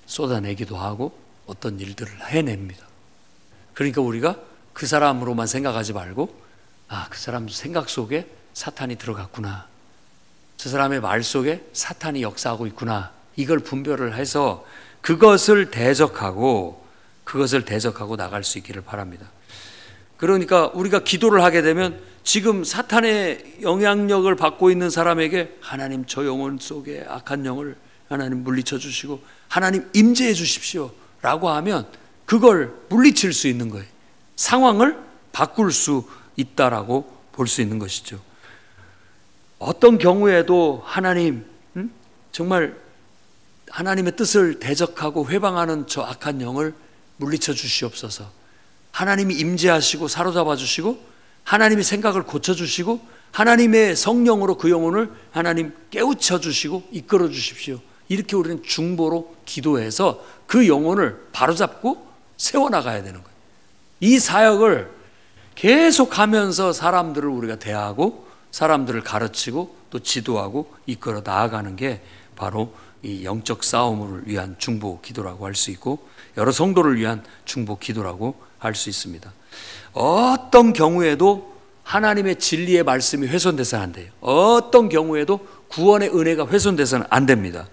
쏟아내기도 하고 어떤 일들을 해냅니다. 그러니까 우리가 그 사람으로만 생각하지 말고, 그 사람 생각 속에 사탄이 들어갔구나, 저 사람의 말 속에 사탄이 역사하고 있구나, 이걸 분별을 해서 그것을 대적하고 나갈 수 있기를 바랍니다. 그러니까 우리가 기도를 하게 되면 지금 사탄의 영향력을 받고 있는 사람에게 하나님 저 영혼 속에 악한 영을 하나님 물리쳐 주시고 하나님 임재해 주십시오 라고 하면 그걸 물리칠 수 있는 거예요. 상황을 바꿀 수 있다라고 볼 수 있는 것이죠. 어떤 경우에도 하나님, 정말 하나님의 뜻을 대적하고 회방하는 저 악한 영을 물리쳐 주시옵소서. 하나님이 임재하시고 사로잡아 주시고 하나님의 생각을 고쳐주시고 하나님의 성령으로 그 영혼을 하나님 깨우쳐 주시고 이끌어 주십시오. 이렇게 우리는 중보로 기도해서 그 영혼을 바로잡고 세워나가야 되는 거예요. 이 사역을 계속하면서 사람들을 우리가 대하고 사람들을 가르치고 또 지도하고 이끌어 나아가는 게 바로 이 영적 싸움을 위한 중보 기도라고 할 수 있고, 여러 성도를 위한 중보 기도라고 할 수 있습니다. 어떤 경우에도 하나님의 진리의 말씀이 훼손돼서는 안 돼요. 어떤 경우에도 구원의 은혜가 훼손돼서는 안 됩니다.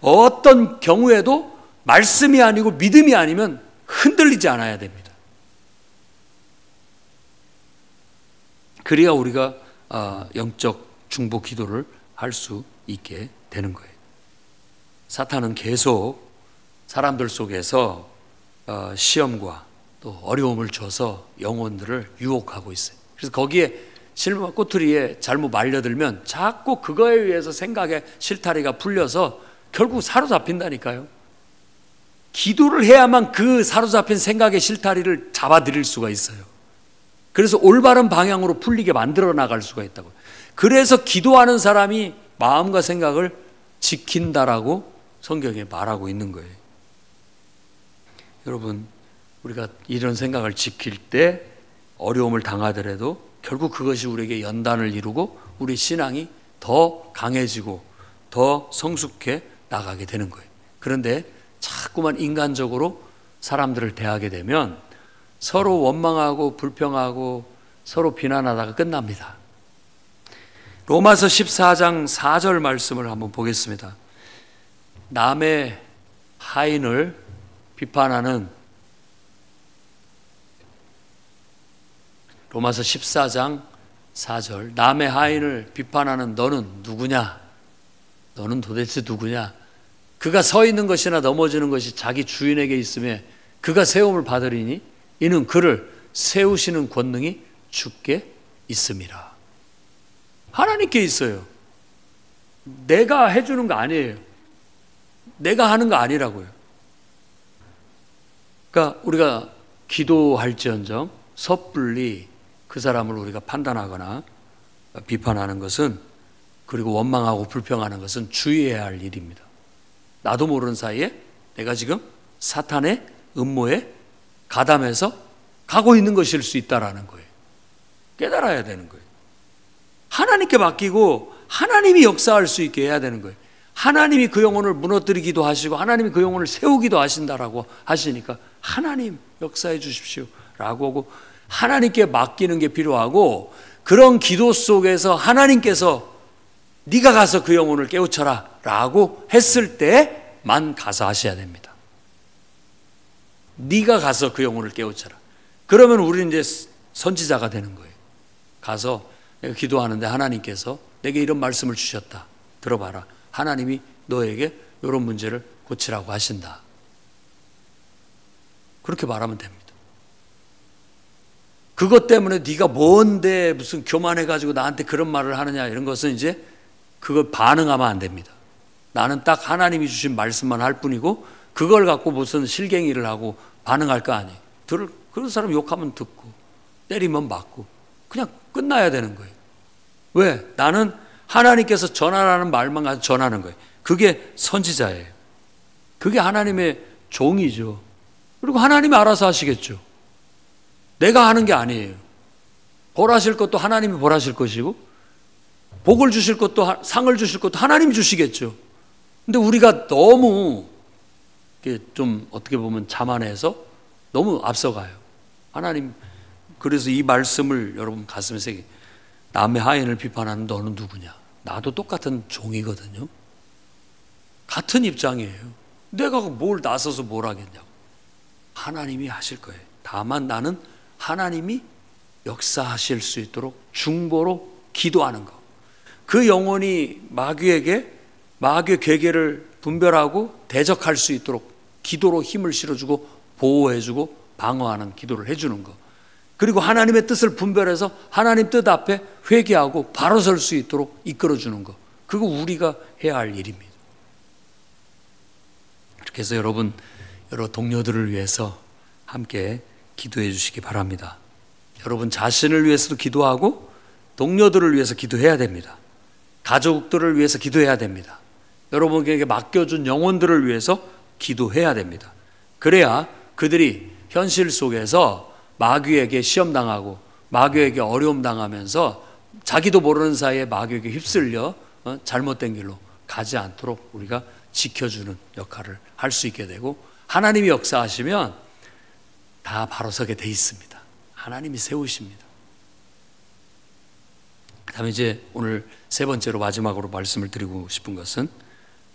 어떤 경우에도 말씀이 아니고 믿음이 아니면 흔들리지 않아야 됩니다. 그래야 우리가 영적 중보 기도를 할 수 있게 되는 거예요. 사탄은 계속 사람들 속에서 시험과 또 어려움을 줘서 영혼들을 유혹하고 있어요. 그래서 거기에 실마 꼬투리에 잘못 말려들면 자꾸 그거에 의해서 생각의 실타리가 풀려서 결국 사로잡힌다니까요. 기도를 해야만 그 사로잡힌 생각의 실타리를 잡아들일 수가 있어요. 그래서 올바른 방향으로 풀리게 만들어 나갈 수가 있다고요. 그래서 기도하는 사람이 마음과 생각을 지킨다라고 성경에 말하고 있는 거예요. 여러분, 우리가 이런 생각을 지킬 때 어려움을 당하더라도 결국 그것이 우리에게 연단을 이루고 우리 신앙이 더 강해지고 더 성숙해 나가게 되는 거예요. 그런데 자꾸만 인간적으로 사람들을 대하게 되면 서로 원망하고 불평하고 서로 비난하다가 끝납니다. 로마서 14장 4절 말씀을 한번 보겠습니다. 남의 하인을 비판하는, 로마서 14장 4절, 남의 하인을 비판하는 너는 누구냐? 너는 도대체 누구냐? 그가 서 있는 것이나 넘어지는 것이 자기 주인에게 있으며 그가 세움을 받으리니 이는 그를 세우시는 권능이 주께 있음이라. 하나님께 있어요. 내가 해주는 거 아니에요. 내가 하는 거 아니라고요. 그러니까 우리가 기도할지언정 섣불리 그 사람을 우리가 판단하거나 비판하는 것은, 그리고 원망하고 불평하는 것은 주의해야 할 일입니다. 나도 모르는 사이에 내가 지금 사탄의 음모에 가담해서 가고 있는 것일 수 있다라는 거예요. 깨달아야 되는 거예요. 하나님께 맡기고 하나님이 역사할 수 있게 해야 되는 거예요. 하나님이 그 영혼을 무너뜨리기도 하시고 하나님이 그 영혼을 세우기도 하신다라고 하시니까 하나님 역사해 주십시오 라고 하고 하나님께 맡기는 게 필요하고, 그런 기도 속에서 하나님께서 네가 가서 그 영혼을 깨우쳐라 라고 했을 때만 가서 하셔야 됩니다. 네가 가서 그 영혼을 깨우쳐라. 그러면 우리는 이제 선지자가 되는 거예요. 가서 내가 기도하는데 하나님께서 내게 이런 말씀을 주셨다. 들어봐라. 하나님이 너에게 이런 문제를 고치라고 하신다. 그렇게 말하면 됩니다. 그것 때문에 네가 뭔데 무슨 교만해가지고 나한테 그런 말을 하느냐, 이런 것은 이제 그걸 반응하면 안 됩니다. 나는 딱 하나님이 주신 말씀만 할 뿐이고 그걸 갖고 무슨 실갱이를 하고 반응할 거 아니에요. 그런 사람 욕하면 듣고 때리면 맞고 그냥 끝나야 되는 거예요. 왜? 나는 하나님께서 전하라는 말만 가지고 전하는 거예요. 그게 선지자예요. 그게 하나님의 종이죠. 그리고 하나님이 알아서 하시겠죠. 내가 하는 게 아니에요. 벌하실 것도 하나님이 벌하실 것이고 복을 주실 것도, 상을 주실 것도 하나님이 주시겠죠. 근데 우리가 너무 좀 어떻게 보면 자만해서 너무 앞서가요. 하나님, 그래서 이 말씀을 여러분 가슴에 새기, 남의 하인을 비판하는 너는 누구냐? 나도 똑같은 종이거든요. 같은 입장이에요. 내가 뭘 나서서 뭘 하겠냐고. 하나님이 하실 거예요. 다만 나는 하나님이 역사하실 수 있도록 중보로 기도하는 거. 그 영혼이 마귀에게 마귀의 괴계를 분별하고 대적할 수 있도록 기도로 힘을 실어주고 보호해주고 방어하는 기도를 해주는 거. 그리고 하나님의 뜻을 분별해서 하나님 뜻 앞에 회개하고 바로 설 수 있도록 이끌어주는 거. 그거 우리가 해야 할 일입니다. 이렇게 해서 여러분, 여러 동료들을 위해서 함께 기도해 주시기 바랍니다. 여러분 자신을 위해서도 기도하고 동료들을 위해서 기도해야 됩니다. 가족들을 위해서 기도해야 됩니다. 여러분에게 맡겨준 영혼들을 위해서 기도해야 됩니다. 그래야 그들이 현실 속에서 마귀에게 시험당하고 마귀에게 어려움 당하면서 자기도 모르는 사이에 마귀에게 휩쓸려 잘못된 길로 가지 않도록 우리가 지켜주는 역할을 할 수 있게 되고, 하나님이 역사하시면 다 바로 서게 돼 있습니다. 하나님이 세우십니다. 그 다음에 이제 오늘 세 번째로 마지막으로 말씀을 드리고 싶은 것은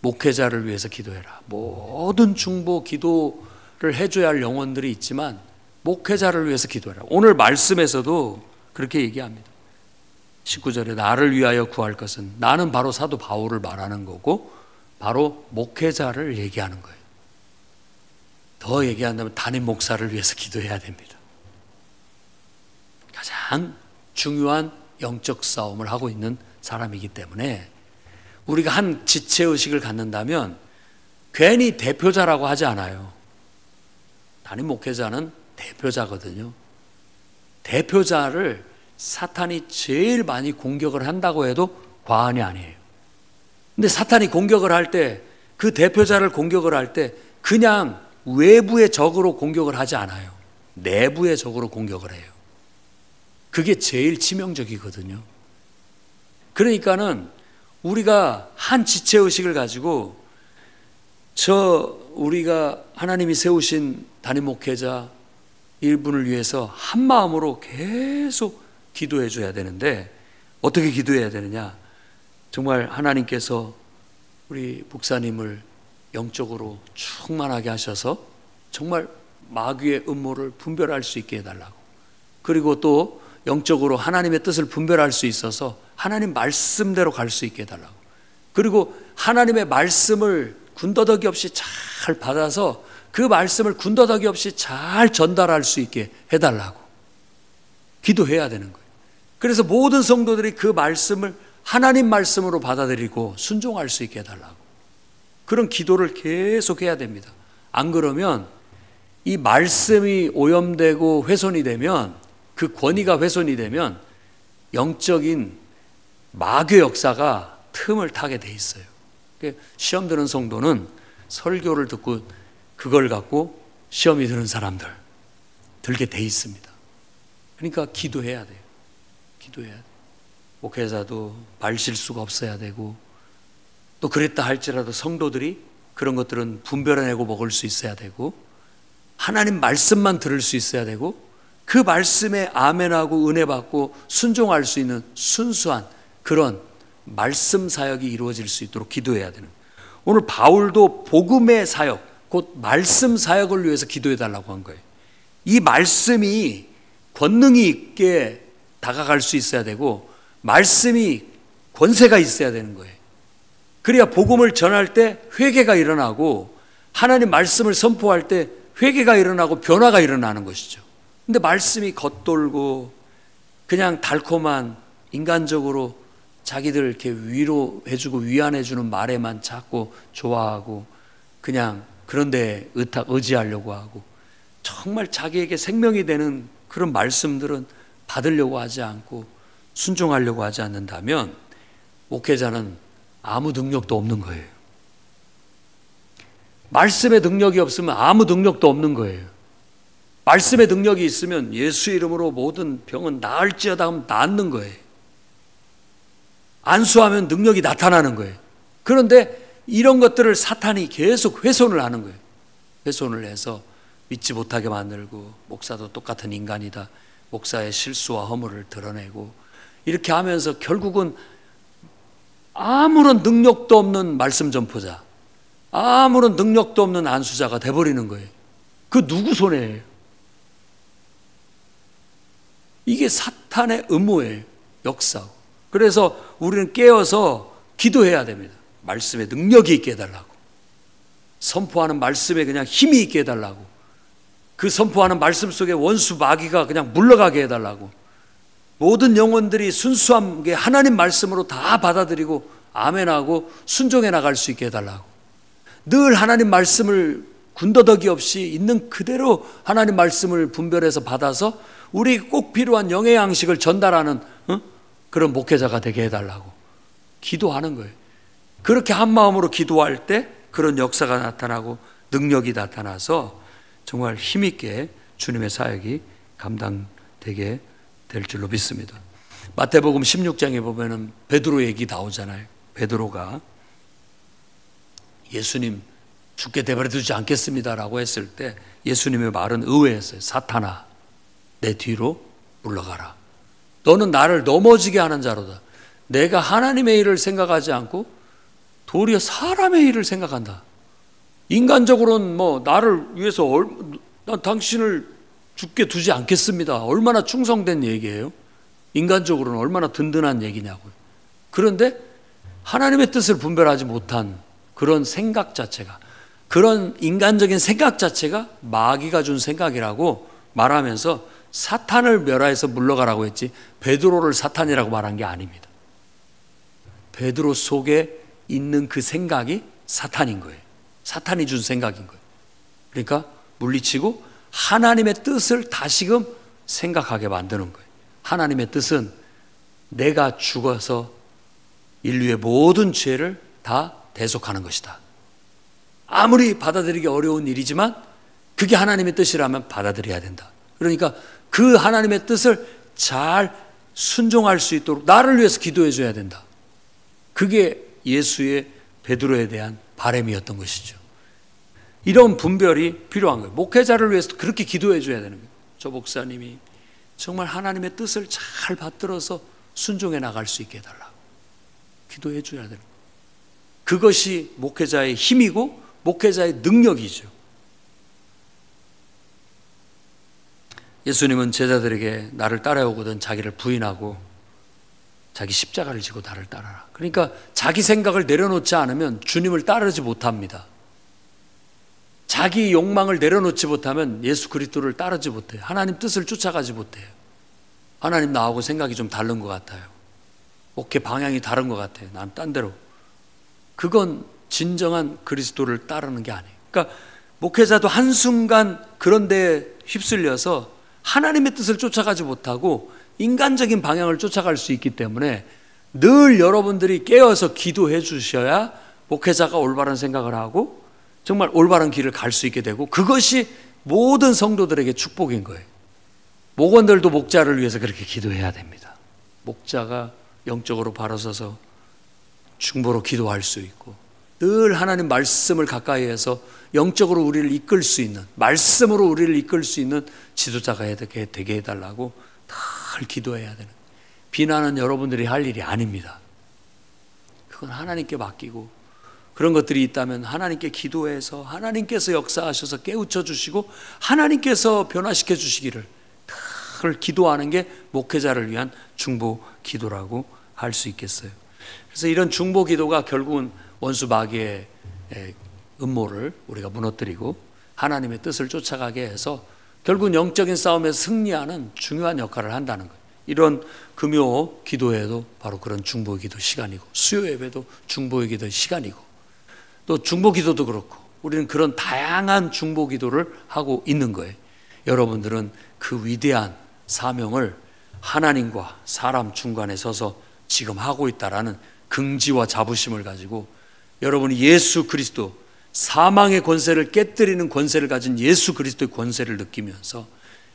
목회자를 위해서 기도해라. 모든 중보 기도를 해줘야 할 영혼들이 있지만 목회자를 위해서 기도해라. 오늘 말씀에서도 그렇게 얘기합니다. 19절에 나를 위하여 구할 것은, 나는 바로 사도 바울을 말하는 거고 바로 목회자를 얘기하는 거예요. 더 얘기한다면 담임 목사를 위해서 기도해야 됩니다. 가장 중요한 영적 싸움을 하고 있는 사람이기 때문에 우리가 한 지체의식을 갖는다면 괜히 대표자라고 하지 않아요. 담임 목회자는 대표자거든요. 대표자를 사탄이 제일 많이 공격을 한다고 해도 과언이 아니에요. 근데 사탄이 공격을 할 때, 그 대표자를 공격을 할 때 그냥 외부의 적으로 공격을 하지 않아요. 내부의 적으로 공격을 해요. 그게 제일 치명적이거든요. 그러니까는 우리가 한 지체의식을 가지고 우리가 하나님이 세우신 담임 목회자 일분을 위해서 한 마음으로 계속 기도해 줘야 되는데, 어떻게 기도해야 되느냐? 정말 하나님께서 우리 목사님을 영적으로 충만하게 하셔서 정말 마귀의 음모를 분별할 수 있게 해달라고, 그리고 또 영적으로 하나님의 뜻을 분별할 수 있어서 하나님 말씀대로 갈 수 있게 해달라고, 그리고 하나님의 말씀을 군더더기 없이 잘 받아서 그 말씀을 군더더기 없이 잘 전달할 수 있게 해달라고 기도해야 되는 거예요. 그래서 모든 성도들이 그 말씀을 하나님 말씀으로 받아들이고 순종할 수 있게 해달라고, 그런 기도를 계속 해야 됩니다. 안 그러면 이 말씀이 오염되고 훼손이 되면, 그 권위가 훼손이 되면 영적인 마귀 역사가 틈을 타게 돼 있어요. 시험 드는 성도는 설교를 듣고 그걸 갖고 시험이 드는 사람들 들게 돼 있습니다. 그러니까 기도해야 돼요. 기도해야 돼요. 목회자도 말실수가 없어야 되고, 또 그랬다 할지라도 성도들이 그런 것들은 분별해내고 먹을 수 있어야 되고, 하나님 말씀만 들을 수 있어야 되고, 그 말씀에 아멘하고 은혜 받고 순종할 수 있는 순수한 그런 말씀 사역이 이루어질 수 있도록 기도해야 되는 거예요. 오늘 바울도 복음의 사역, 곧 말씀 사역을 위해서 기도해 달라고 한 거예요. 이 말씀이 권능이 있게 다가갈 수 있어야 되고, 말씀이 권세가 있어야 되는 거예요. 그래야 복음을 전할 때 회개가 일어나고, 하나님 말씀을 선포할 때 회개가 일어나고 변화가 일어나는 것이죠. 근데 말씀이 겉돌고 그냥 달콤한 인간적으로 자기들 이렇게 위로해주고 위안해주는 말에만 자꾸 좋아하고, 그냥 그런데 의지하려고 하고, 정말 자기에게 생명이 되는 그런 말씀들은 받으려고 하지 않고 순종하려고 하지 않는다면 목회자는 아무 능력도 없는 거예요. 말씀의 능력이 없으면 아무 능력도 없는 거예요. 말씀의 능력이 있으면 예수 이름으로 모든 병은 나을지어다 하면 낫는 거예요. 안수하면 능력이 나타나는 거예요. 그런데 이런 것들을 사탄이 계속 훼손을 하는 거예요. 훼손을 해서 믿지 못하게 만들고, 목사도 똑같은 인간이다, 목사의 실수와 허물을 드러내고, 이렇게 하면서 결국은 아무런 능력도 없는 말씀 전포자, 아무런 능력도 없는 안수자가 돼버리는 거예요. 그 누구 손해예요? 이게 사탄의 음모예요. 역사고. 그래서 우리는 깨어서 기도해야 됩니다. 말씀에 능력이 있게 해달라고, 선포하는 말씀에 그냥 힘이 있게 해달라고, 그 선포하는 말씀 속에 원수 마귀가 그냥 물러가게 해달라고, 모든 영혼들이 순수하게 하나님 말씀으로 다 받아들이고 아멘하고 순종해 나갈 수 있게 해달라고, 늘 하나님 말씀을 군더더기 없이 있는 그대로 하나님 말씀을 분별해서 받아서 우리 꼭 필요한 영의 양식을 전달하는 그런 목회자가 되게 해달라고 기도하는 거예요. 그렇게 한 마음으로 기도할 때 그런 역사가 나타나고 능력이 나타나서 정말 힘있게 주님의 사역이 감당되게 될 줄로 믿습니다. 마태복음 16장에 보면은 베드로 얘기 나오잖아요. 베드로가 예수님 죽게 내버려 두지 않겠습니다라고 했을 때 예수님의 말은 의외였어요. 사탄아, 내 뒤로 물러가라. 너는 나를 넘어지게 하는 자로다. 내가 하나님의 일을 생각하지 않고 도리어 사람의 일을 생각한다. 인간적으로는 뭐 나를 위해서 난 당신을 죽게 두지 않겠습니다. 얼마나 충성된 얘기예요. 인간적으로는 얼마나 든든한 얘기냐고요. 그런데 하나님의 뜻을 분별하지 못한 그런 생각 자체가, 그런 인간적인 생각 자체가 마귀가 준 생각이라고 말하면서 사탄을 멸하여서 물러가라고 했지 베드로를 사탄이라고 말한 게 아닙니다. 베드로 속에 있는 그 생각이 사탄인 거예요. 사탄이 준 생각인 거예요. 그러니까 물리치고 하나님의 뜻을 다시금 생각하게 만드는 거예요. 하나님의 뜻은 내가 죽어서 인류의 모든 죄를 다 대속하는 것이다. 아무리 받아들이기 어려운 일이지만 그게 하나님의 뜻이라면 받아들여야 된다. 그러니까 그 하나님의 뜻을 잘 순종할 수 있도록 나를 위해서 기도해 줘야 된다. 그게 예수의 베드로에 대한 바람이었던 것이죠. 이런 분별이 필요한 거예요. 목회자를 위해서 그렇게 기도해 줘야 되는 거예요. 저 목사님이 정말 하나님의 뜻을 잘 받들어서 순종해 나갈 수 있게 해달라고 기도해 줘야 되는 거예요. 그것이 목회자의 힘이고 목회자의 능력이죠. 예수님은 제자들에게 나를 따라오거든 자기를 부인하고 자기 십자가를 지고 나를 따라라. 그러니까 자기 생각을 내려놓지 않으면 주님을 따르지 못합니다. 자기 욕망을 내려놓지 못하면 예수 그리스도를 따르지 못해요. 하나님 뜻을 쫓아가지 못해요. 하나님 나하고 생각이 좀 다른 것 같아요. 목회 방향이 다른 것 같아요. 난 딴 데로. 그건 진정한 그리스도를 따르는 게 아니에요. 그러니까 목회자도 한순간 그런 데에 휩쓸려서 하나님의 뜻을 쫓아가지 못하고 인간적인 방향을 쫓아갈 수 있기 때문에 늘 여러분들이 깨어서 기도해 주셔야 목회자가 올바른 생각을 하고 정말 올바른 길을 갈 수 있게 되고 그것이 모든 성도들에게 축복인 거예요. 목원들도 목자를 위해서 그렇게 기도해야 됩니다. 목자가 영적으로 바로 서서 중보로 기도할 수 있고 늘 하나님 말씀을 가까이 해서 영적으로 우리를 이끌 수 있는 말씀으로 우리를 이끌 수 있는 지도자가 되게 해달라고 늘 기도해야 되는 비난은 여러분들이 할 일이 아닙니다. 그건 하나님께 맡기고 그런 것들이 있다면 하나님께 기도해서 하나님께서 역사하셔서 깨우쳐 주시고 하나님께서 변화시켜 주시기를 늘 기도하는 게 목회자를 위한 중보 기도라고 할 수 있겠어요. 그래서 이런 중보 기도가 결국은 원수 마귀의 음모를 우리가 무너뜨리고 하나님의 뜻을 쫓아가게 해서 결국은 영적인 싸움에서 승리하는 중요한 역할을 한다는 거예요. 이런 금요 기도회도 바로 그런 중보 기도 시간이고 수요 예배도 중보 기도 시간이고 또 중보 기도도 그렇고 우리는 그런 다양한 중보 기도를 하고 있는 거예요. 여러분들은 그 위대한 사명을 하나님과 사람 중간에 서서 지금 하고 있다라는 긍지와 자부심을 가지고 여러분이 예수 그리스도 사망의 권세를 깨뜨리는 권세를 가진 예수 그리스도의 권세를 느끼면서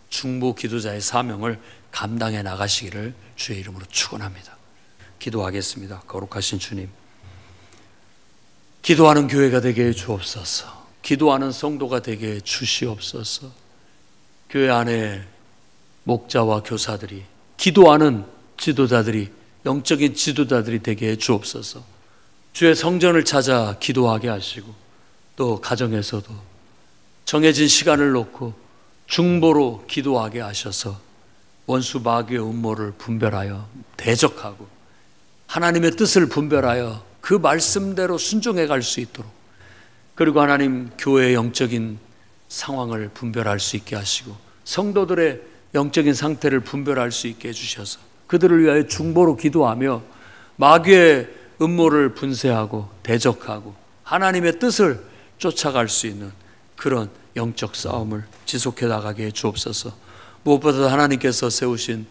중보 기도자의 사명을 감당해 나가시기를 주의 이름으로 축원합니다. 기도하겠습니다. 거룩하신 주님, 기도하는 교회가 되게 해 주옵소서. 기도하는 성도가 되게 해 주시옵소서. 교회 안에 목자와 교사들이 기도하는 지도자들이 영적인 지도자들이 되게 해 주옵소서. 주의 성전을 찾아 기도하게 하시고 또 가정에서도 정해진 시간을 놓고 중보로 기도하게 하셔서 원수 마귀의 음모를 분별하여 대적하고 하나님의 뜻을 분별하여 그 말씀대로 순종해 갈 수 있도록 그리고 하나님 교회의 영적인 상황을 분별할 수 있게 하시고 성도들의 영적인 상태를 분별할 수 있게 해주셔서 그들을 위하여 중보로 기도하며 마귀의 음모를 분쇄하고 대적하고 하나님의 뜻을 쫓아갈 수 있는 그런 영적 싸움을 지속해 나가게 해 주옵소서. 무엇보다 하나님께서 세우신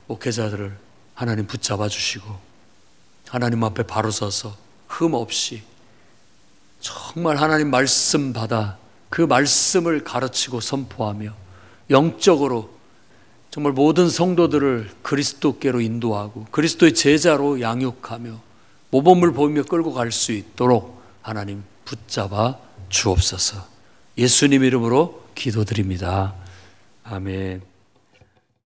목회자들을 하나님 붙잡아 주시고 하나님 앞에 바로 서서 흠 없이 정말 하나님 말씀 받아 그 말씀을 가르치고 선포하며 영적으로 정말 모든 성도들을 그리스도께로 인도하고 그리스도의 제자로 양육하며 모범을 보이며 끌고 갈 수 있도록 하나님 붙잡아 주옵소서. 예수님 이름으로 기도드립니다. 아멘.